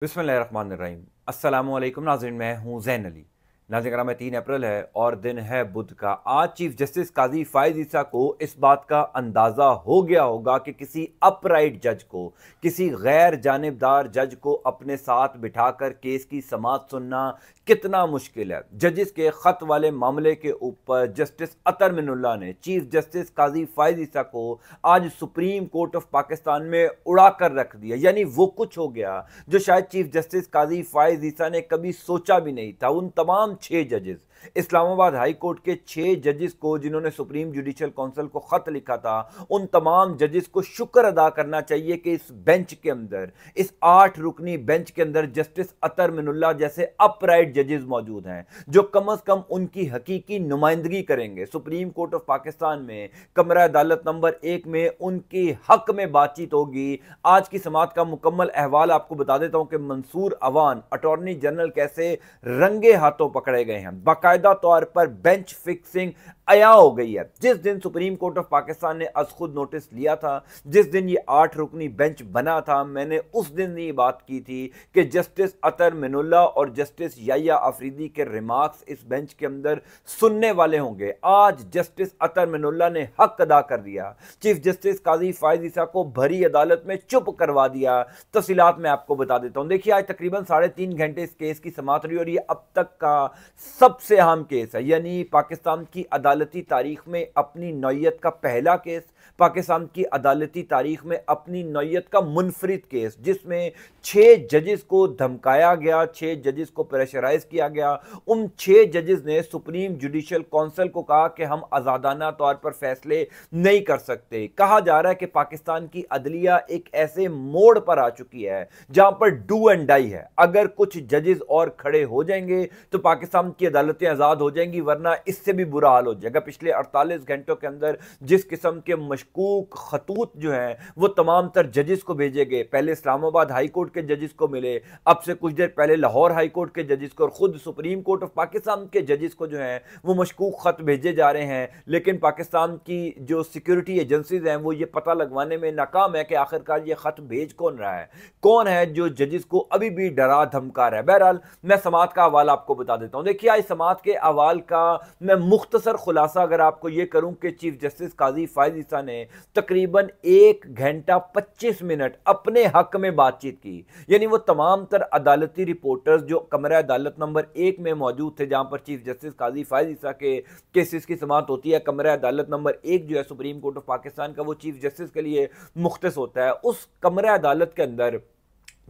बिस्मिल्लाहिर्रहमानिर्रहीम। अस्सलामुअलैकुम नाज़रीन, मैं हूँ ज़ैन अली। नाज़रीन, में 3 अप्रैल है और दिन है बुध का। आज चीफ जस्टिस काजी फ़ाइज़ ईसा को इस बात का अंदाज़ा हो गया होगा कि किसी अपराइट जज को, किसी गैर जानिबदार जज को अपने साथ बिठाकर केस की समाअत सुनना कितना मुश्किल है। जजिस के ख़त वाले मामले के ऊपर जस्टिस अतर मिनुल्लाह ने चीफ जस्टिस काजी फ़ाइज़ ईसा को आज सुप्रीम कोर्ट ऑफ पाकिस्तान में उड़ा कर रख दिया। यानी वो कुछ हो गया जो शायद चीफ जस्टिस काजी फ़ाइज़ ईसा ने कभी सोचा भी नहीं था। उन तमाम 6 जजेस, इस्लामाबाद हाई कोर्ट के 6 जजेस को, जिन्होंने सुप्रीम जुडिशल काउंसिल को खत लिखा था, उन तमाम जजेस को शुक्र अदा करना चाहिए कि इस बेंच के अंदर, इस 8 रुकनी बेंच के अंदर जस्टिस अतर मिनुल्लाह जैसे अपराइट जजेस मौजूद हैं जो कम अज कम उनकी हकीकी नुमाइंदगी करेंगे। सुप्रीम कोर्ट ऑफ पाकिस्तान में कमरा अदालत नंबर 1 में उनके हक में बातचीत होगी। आज की समाअत का मुकम्मल अहवाल आपको बता देता हूं कि मंसूर अवान अटॉर्नी जनरल कैसे रंगे हाथों पकड़े गए हैं। बाकायदा तौर पर बेंच फिक्सिंग अया हो गई है। जिस दिन सुप्रीम कोर्ट ऑफ पाकिस्तान ने अज खुद नोटिस लिया था, जिस दिन ये 8 रुकनी बेंच बना था, मैंने उस दिन ये बात की थी कि जस्टिस अतर मिनुल्लाह और जस्टिस याया अफरीदी के रिमार्क्स इस बेंच के अंदर सुनने वाले होंगे। आज जस्टिस अतर मिनुल्लाह ने हक अदा कर दिया। चीफ जस्टिस काजी फ़ाइज़ ईसा को भरी अदालत में चुप करवा दिया। तफसीलात मैं आपको बता देता हूं। देखिए, आज तकरीबन 3.5 घंटे इस केस की समाअत रही और ये अब तक का सबसे अहम केस है। यानी पाकिस्तान की अदालती तारीख में अपनी नौयत का पहला केस, पाकिस्तान की अदालती तारीख में अपनी नौयत का मुनफरिद केस, जिसमें 6 जजेस को धमकाया गया, 6 जजेस को प्रेशराइज किया गया। उन 6 जजेस ने सुप्रीम जुडिशल काउंसिल को कहा कि हम आज़ादाना तौर पर फैसले नहीं कर सकते। कहा जा रहा है कि पाकिस्तान की अदलिया एक ऐसे मोड़ पर आ चुकी है जहां पर डू एंड डाई है। अगर कुछ जजेस और खड़े हो जाएंगे तो पाकिस्तान की अदालतें आज़ाद हो जाएंगी, वरना इससे भी बुरा हाल हो जाएगा। पिछले 48 घंटों के अंदर जिस किस्म के मशकूक खतूत जो हैं वो तमाम तर जजेस को भेजे गए, पहले इस्लामाबाद हाई कोर्ट के जजेस को मिले, अब से कुछ देर पहले लाहौर हाई कोर्ट के जजेस को, और खुद सुप्रीम कोर्ट ऑफ पाकिस्तान के जजेस को जो है वो मशकूक खत भेजे जा रहे हैं। लेकिन पाकिस्तान की जो सिक्योरिटी एजेंसीज हैं वो ये पता लगवाने में नाकाम है कि आखिरकार ये खत भेज कौन रहा है, कौन है जो जजेस को अभी भी डरा धमका रहा है। बहरहाल, मैं समाअत का हवाला आपको बता देता हूं। देखिए, आज समाअत के अहवाल का मैं मुख्तसर खुलासा अगर आपको यह करूं कि चीफ जस्टिस काजी फ़ाइज़ ईसा ने तकरीबन 1 घंटा 25 मिनट अपने हक में बातचीत की। यानी वो तमाम तर अदालती रिपोर्टर्स जो कमरा अदालत नंबर 1 में मौजूद थे, जहां पर चीफ जस्टिस काजी फ़ाइज़ ईसा के केसेस की समाअत होती है, कमरा अदालत नंबर 1 जो है सुप्रीम कोर्ट ऑफ पाकिस्तान का, वो चीफ जस्टिस के लिए मुख्तस होता है। उस कमरा अदालत के अंदर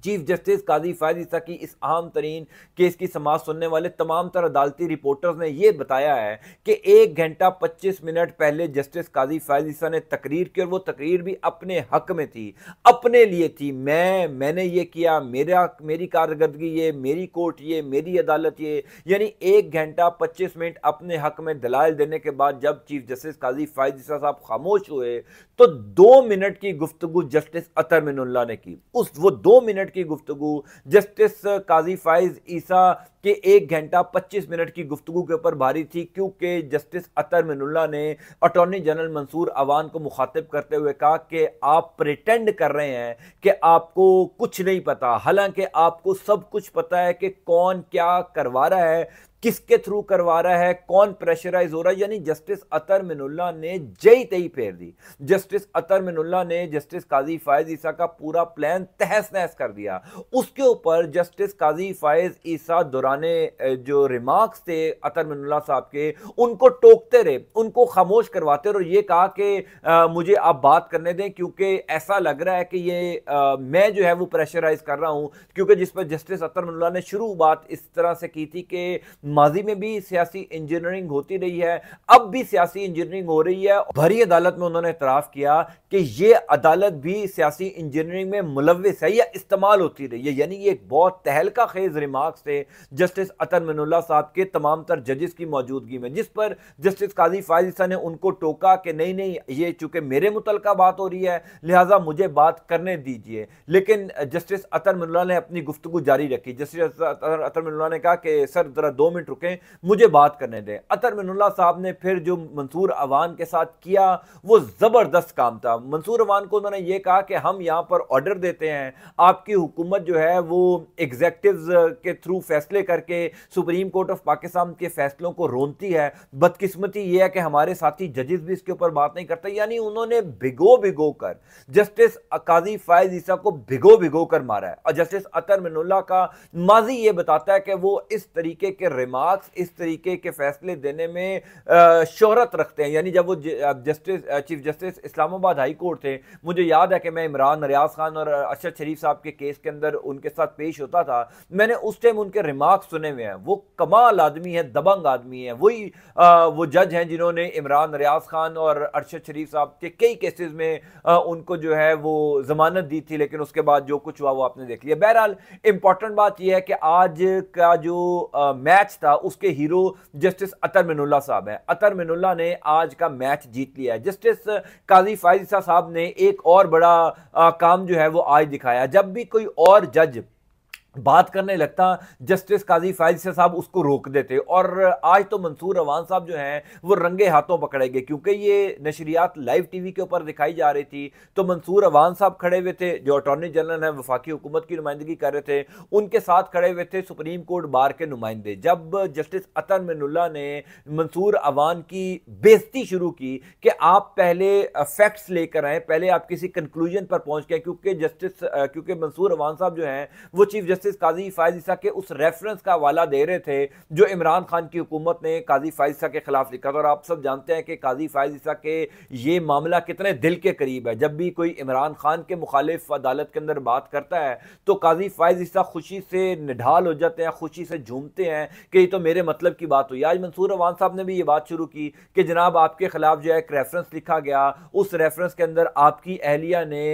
चीफ जस्टिस काजी फ़ाइज़ ईसा की इस अहम तरीन केस की समाअत सुनने वाले तमाम तर अदालती रिपोर्टर्स ने यह बताया है कि 1 घंटा 25 मिनट पहले जस्टिस काजी फ़ाइज़ ईसा ने तकरीर की, और वो तकरीर भी अपने हक में थी, अपने लिए थी। मैंने ये किया, मेरी कारकर्दगी ये, मेरी कोर्ट ये, मेरी अदालत ये। यानी 1 घंटा 25 मिनट अपने हक में दलाइल देने के बाद जब चीफ जस्टिस काजी फ़ाइज़ ईसा साहब खामोश हुए तो 2 मिनट की गुफ्तगू जस्टिस अतर मिनुल्लाह ने की। वो 2 मिनट की गुफ्तगू जस्टिस काजी फ़ाइज़ ईसा के 1 घंटा 25 मिनट की गुफ्तगू के ऊपर भारी थी, क्योंकि जस्टिस अतर मिनुल्लाह ने अटॉर्नी जनरल मंसूर अवान को मुखातिब करते हुए कहा कि आप प्रिटेंड कर रहे हैं कि आपको कुछ नहीं पता, हालांकि आपको सब कुछ पता है कि कौन क्या करवा रहा है, किसके थ्रू करवा रहा है, कौन प्रेशराइज हो रहा है। यानी जस्टिस अतर मिनुल्लाह ने जई तई फेर दी। जस्टिस अतर मिनुल्लाह ने जस्टिस काजी फ़ाइज़ ईसा का पूरा प्लान तहस नहस कर दिया। उसके ऊपर जस्टिस काजी फ़ाइज़ ईसा दौराने जो रिमार्क्स थे अतर मिनुल्लाह साहब के, उनको टोकते रहे, उनको खामोश करवाते रहे, और ये कहा कि मुझे आप बात करने दें, क्योंकि ऐसा लग रहा है कि ये मैं जो है वो प्रेशराइज कर रहा हूं। क्योंकि जिस पर जस्टिस अतर मिनुल्लाह ने शुरू बात इस तरह से की थी कि माजी में भी सियासी इंजीनियरिंग होती रही है, अब भी सियासी इंजीनियरिंग हो रही है। भरी अदालत में उन्होंने इतराफ किया कि यह अदालत भी सियासी इंजीनियरिंग में मुलव्विस है या इस्तेमाल होती रही है। यानी ये एक बहुत तहलका खेज रिमार्क्स थे जस्टिस अतर मिनुल्लाह साहब के तमाम तर जजेस की मौजूदगी में, जिस पर जस्टिस काजी फ़ाइज़ ईसा ने उनको टोका कि नहीं नहीं, ये चूंकि मेरे मुतलका बात हो रही है लिहाजा मुझे बात करने दीजिए। लेकिन जस्टिस अतर मिनुल्लाह ने अपनी गुफ्तगू जारी रखी। जस्टिस अतर मिनुल्लाह ने कहा कि सर जरा 2 मिनट रुकें, मुझे बात करने दें। अतर मिनुल्लाह साहब ने फिर जो मंसूर अवान के साथ किया वो जबरदस्त काम था। मंसूर अवान को उन्होंने ये कहा कि हम यहां पर ऑर्डर देते हैं, आपकी हुकूमत जो है वो एग्जेक्टिव्स के थ्रू फैसले करके सुप्रीम कोर्ट ऑफ पाकिस्तान के फैसलों को रोनती है। बदकिस्मती ये है कि हमारे साथी जजेस भी इसके ऊपर बात नहीं करते। यानी उन्होंने भिगो भिगो कर जस्टिस काजी फायज ईसा को भिगो भिगो कर मारा है। और जस्टिस अतर मिनुल्लाह का माजी ये बताता है कि वो इस तरीके के रिमार्क्स, इस तरीके के फैसले देने में शोहरत रखते हैं। यानी जब वो chief justice Islamabad high court थे, मुझे याद है कि मैं इमरान, रियाज खान और अरशद शरीफ साहब के केस के अंदर उनके साथ पेश होता था। मैंने उस टाइम उनके रिमार्क्स सुने हुए हैं। वो कमाल आदमी है, दबंग आदमी है। वही वो जज हैं जिन्होंने इमरान, रियाज खान और अरशद शरीफ साहब के कई केसेस में उनको जो है वो जमानत दी थी, लेकिन उसके बाद जो कुछ हुआ वो आपने देख लिया। बहरहाल इंपॉर्टेंट बात यह है कि आज का जो मैच था उसके हीरो जस्टिस अतर मिनुल्लाह साहब हैं। अतर मिनुल्लाह ने आज का मैच जीत लिया है। जस्टिस काजी फायज ईसा साहब ने एक और बड़ा काम जो है वो आज दिखाया। जब भी कोई और जज बात करने लगता, जस्टिस काजी फायज ईसा साहब उसको रोक देते। और आज तो मंसूर अवान साहब जो हैं वो रंगे हाथों पकड़े गए, क्योंकि ये नशरियात लाइव टीवी के ऊपर दिखाई जा रही थी। तो मंसूर अवान साहब खड़े हुए थे, जो अटॉर्नी जनरल है, वफाकी हुकूमत की नुमाइंदगी कर रहे थे। उनके साथ खड़े हुए थे सुप्रीम कोर्ट बार के नुमाइंदे। जब जस्टिस अतर मिनुल्लाह ने मंसूर अवान की बेइज्जती शुरू की कि आप पहले फैक्ट्स लेकर आए, पहले आप किसी कंक्लूजन पर पहुंच गए, क्योंकि मंसूर अवान साहब जो हैं वो चीफ जस्टिस काजी फायज ईसा के उस रेफरेंस का हवाला दे रहे थे जो इमरान खान की हुकूमत ने काजी फायज ईसा के खिलाफ लिखा था। और आप सब जानते हैं कि काजी फायज ईसा के ये मामला कितने दिल के करीब है। जब भी कोई इमरान खान के मुखालिफ अदालत के अंदर बात करता है तो काजी फायज ईसा खुशी से निढाल हो जाते हैं, खुशी से झूमते हैं कि ये तो मेरे मतलब की बात हुई। आज मंसूर अवान साहब ने भी ये बात शुरू की कि जनाब आपके खिलाफ जो है एक रेफरेंस लिखा गया, उस रेफरेंस के अंदर आपकी अहलिया ने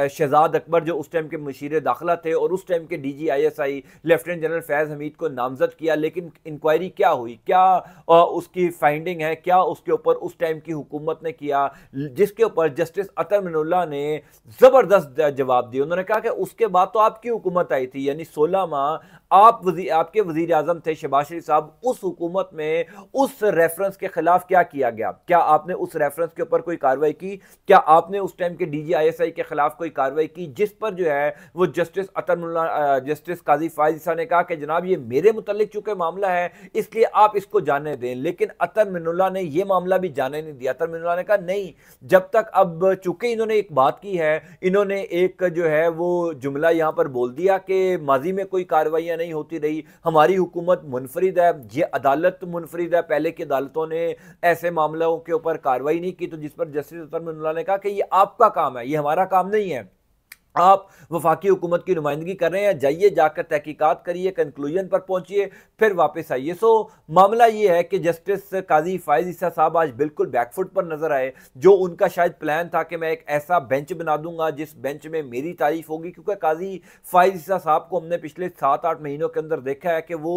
शहजाद अकबर जो उस टाइम के मुशीर दाखिला थे और उस टाइम के DGISI lieutenant general Faiz Hamid को नामजद किया, लेकिन इंक्वायरी क्या हुई, क्या उसकी फाइंडिंग है, क्या उसके ऊपर उस टाइम की हुकूमत ने किया, जिसके ऊपर जस्टिस अतर मिनुल्लाह ने जबरदस्त जवाब दिया। उन्होंने कहा कि उसके बाद तो आपकी हुकूमत आई थी, यानी 16 माह आपके वजीर आजम थे शहबाज शरीफ साहब। उस हुकूमत में उस रेफरेंस के खिलाफ क्या किया गया? क्या आपने उस रेफरेंस के ऊपर कोई कार्रवाई की? क्या आपने उस टाइम के DGISI के खिलाफ कोई कार्रवाई की? जिस पर जो है वो जस्टिस काजी फायज ईसा ने कहा कि जनाब ये मेरे मुतल्लिक चूंकि मामला है इसलिए आप इसको जाने दें। लेकिन अतर मिनुल्लाह ने ये मामला भी जाने नहीं दिया। अतर मिनुल्लाह ने कहा नहीं, जब तक, अब चूंकि इन्होंने एक बात की है, इन्होंने एक जो है वो जुमला यहां पर बोल दिया कि माजी में कोई कार्रवाइयां नहीं होती रही, हमारी हुकूमत मुनफरिद है, ये अदालत मुनफरिद है, पहले की अदालतों ने ऐसे मामलों के ऊपर कार्रवाई नहीं की। तो जिस पर जस्टिस अतर मिनुल्लाह ने कहा कि ये आपका काम है, ये हमारा काम नहीं है, आप वफाकी हुकूमत की नुमाइंदगी कर रहे हैं, जाइए जाकर तहकीकात करिए, कंक्लूजन पर पहुंचिए, फिर वापस आइए। सो मामला ये है कि जस्टिस काजी फायज ईसा साहब आज बिल्कुल बैकफुट पर नजर आए। जो उनका शायद प्लान था कि मैं एक ऐसा बेंच बना दूंगा जिस बेंच में मेरी तारीफ होगी, क्योंकि काजी फायज ईसा साहब को हमने पिछले 7-8 महीनों के अंदर देखा है कि वो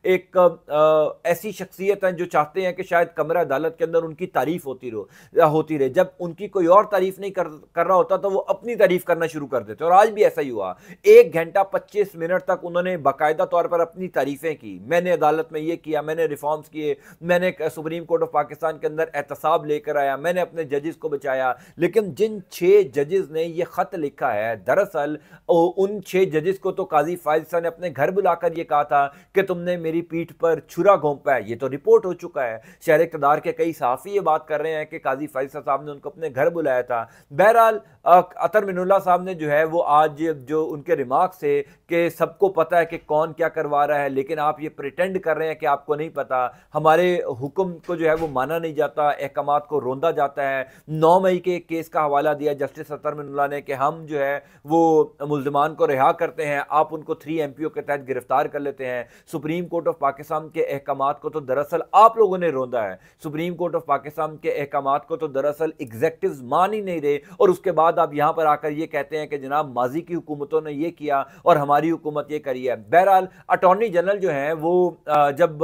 एक ऐसी शख्सियत है जो चाहते हैं कि शायद कमरा अदालत के अंदर उनकी तारीफ होती रहे। जब उनकी कोई और तारीफ नहीं कर रहा होता तो वो अपनी तारीफ करना शुरू कर देते। और आज भी ऐसा ही हुआ। 1 घंटा 25 मिनट तक उन्होंने बाकायदा तौर पर अपनी तारीफें की, मैंने अदालत में ये किया, मैंने रिफॉर्म्स किए, मैंने सुप्रीम कोर्ट ऑफ पाकिस्तान के अंदर एहतसाब लेकर आया, मैंने अपने जजेस को बचाया। लेकिन जिन 6 जजेस ने ये खत लिखा है, दरअसल उन 6 जजेस को तो काजी फायज ईसा ने अपने घर बुलाकर ये कहा था कि तुमने मेरी पीठ पर छुरा घोंपा है। ये तो रिपोर्ट हो चुका है, शहर इक़्तिदार के कई सहाफ़ी ये बात कर रहे हैं कि काजी फायज ईसा साहब ने उनको अपने घर बुलाया था। बहरहाल अतर मिनुल्लाह साहब ने जो है वो आज जो उनके रिमार्क्स थे कि सबको पता है कि कौन क्या करवा रहा है, लेकिन आप ये प्रिटेंड कर रहे हैं कि आपको नहीं पता, हमारे हुक्म को जो है वो माना नहीं जाता, अहकामात को रोंदा जाता है। 9 मई के केस का हवाला दिया जस्टिस अतर मिनुल्लाह ने कि हम जो है वो मुल्ज़िमान को रिहा करते हैं, आप उनको 3 MPO के तहत गिरफ्तार कर लेते हैं। सुप्रीम कोर्ट ऑफ पाकिस्तान के अहकामात को तो दरअसल आप लोगों ने रोंदा है, सुप्रीम कोर्ट ऑफ पाकिस्तान के अहकामात को तो दरअसल एग्जेक्टिव्स मान ही नहीं रहे। और उसके बाद आप यहां पर आकर ये कहते हैं कि जनाब माजी की हुकूमतों ने ये किया और हमारी हुकूमत ये करी है। बहरहाल अटॉर्नी जनरल जो है वो जब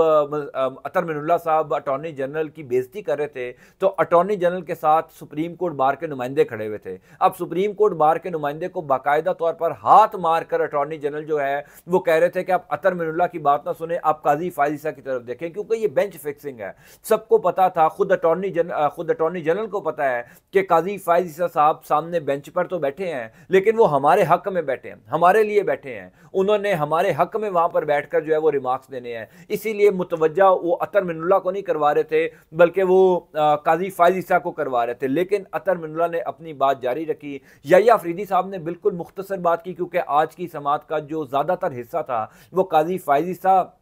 अतर मिनुल्लाह साहब अटॉर्नी जनरल की बेइज्जती कर रहे थे तो अटॉर्नी जनरल के साथ सुप्रीम कोर्ट बार के नुमाइंदे खड़े हुए थे। अब सुप्रीम कोर्ट बार के नुमाइंदे को बाकायदा तौर पर हाथ मारकर अटॉर्नी जनरल जो है वो कह रहे थे कि आप अतर मिनुल्लाह की बात ना सुने, आप काजी फाइज ईसा की तरफ देखें, क्योंकि ये बेंच फिक्सिंग है। सबको पता था, खुद अटॉर्नी जनरल को पता है कि काजी फाइज ईसा साहब सामने बेंच पर तो बैठे हैं लेकिन वो हमारे हक में बैठे हैं, हमारे लिए बैठे हैं, उन्होंने हमारे हक में वहां पर बैठकर जो है वो रिमार्क्स देने हैं। इसीलिए मुतवज्जा वो अतर मिनुल्लाह को नहीं करवा रहे थे बल्कि वो काजी फाइज ईसा को करवा रहे थे। लेकिन अतर मिनुल्लाह ने अपनी बात जारी रखी। याह्या अफरीदी साहब ने बिल्कुल मुख्तसर बात की, क्योंकि आज की समात का जो ज्यादातर हिस्सा था वो काजी फाइज ईसा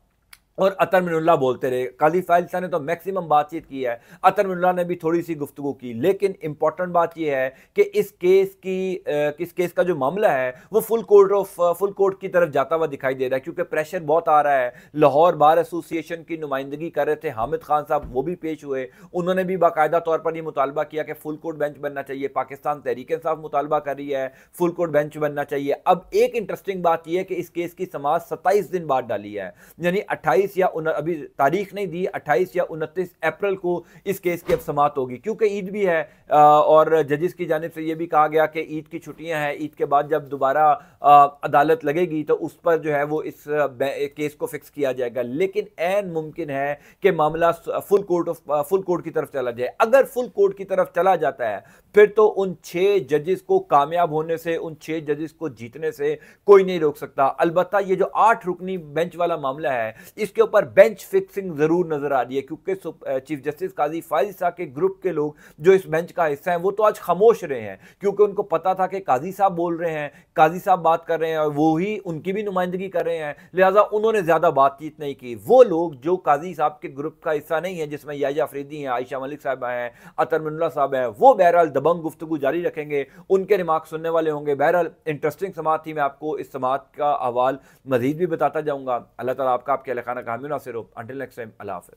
और अतर मिनुल्लाह बोलते रहे। काजी फाइज ईसा ने तो मैक्सिमम बातचीत की है, अतर मिनुल्लाह ने भी थोड़ी सी गुफ्तगू की। लेकिन इंपॉर्टेंट बात यह है कि इस केस का जो मामला है वो फुल कोर्ट की तरफ जाता हुआ दिखाई दे रहा है, क्योंकि प्रेशर बहुत आ रहा है। लाहौर बार एसोसिएशन की नुमाइंदगी कर रहे थे हामिद खान साहब, वो भी पेश हुए, उन्होंने भी बाकायदा तौर पर यह मुतालबा किया कि फुल कोर्ट बेंच बनना चाहिए। पाकिस्तान तहरीक इंसाफ मुतालबा कर रही है फुल कोर्ट बेंच बनना चाहिए। अब एक इंटरेस्टिंग बात यह है कि इस केस की समाअत 27 दिन बाद डाली है, यानी 28 या अभी तारीख नहीं दी, 28 या 29 अप्रैल को इस केस की अब समाअत होगी, क्योंकि ईद भी है और जजिस की जानिब से यह भी कहा गया कि ईद की छुट्टियां हैं, ईद के बाद जब दोबारा अदालत लगेगी तो उस पर जो है वो इस केस को फिक्स किया जाएगा। लेकिन ऐन मुमकिन है कि मामला फुल कोर्ट की तरफ चला जाए। अगर फुल कोर्ट की तरफ चला जाता है फिर तो उन 6 जजेस को कामयाब होने से, उन 6 जजेस को जीतने से कोई नहीं रोक सकता। अलबत्ता ये जो 8 रुकनी बेंच वाला मामला है इसके ऊपर बेंच फिक्सिंग जरूर नजर आ रही है, क्योंकि चीफ जस्टिस काजी फाइज ईसा के ग्रुप के लोग जो इस बेंच का हिस्सा हैं वो तो आज खामोश रहे हैं, क्योंकि उनको पता था कि काजी साहब बोल रहे हैं, काजी साहब बात कर रहे हैं और वो ही उनकी भी नुमाइंदगी कर रहे हैं, लिहाजा उन्होंने ज्यादा बातचीत नहीं की। वो लोग जो काजी साहब के ग्रुप का हिस्सा नहीं है, जिसमें याह्या अफरीदी हैं, आयशा मलिक साहब हैं, अतर मिनुल्लाह साहब हैं, वो बहरहाल दबंग गुफ्तगू जारी रखेंगे, उनके रिमार्क सुनने वाले होंगे। बहरहाल इंटरेस्टिंग समाअत थी, मैं आपको इस समाअत का अहवाल मजीद भी बताता जाऊंगा। अल्लाह ताला आपका आपके खाना कामिल नासिर हो। अंटिल नेक्स्ट टाइम, अल्लाह हाफ़िज़।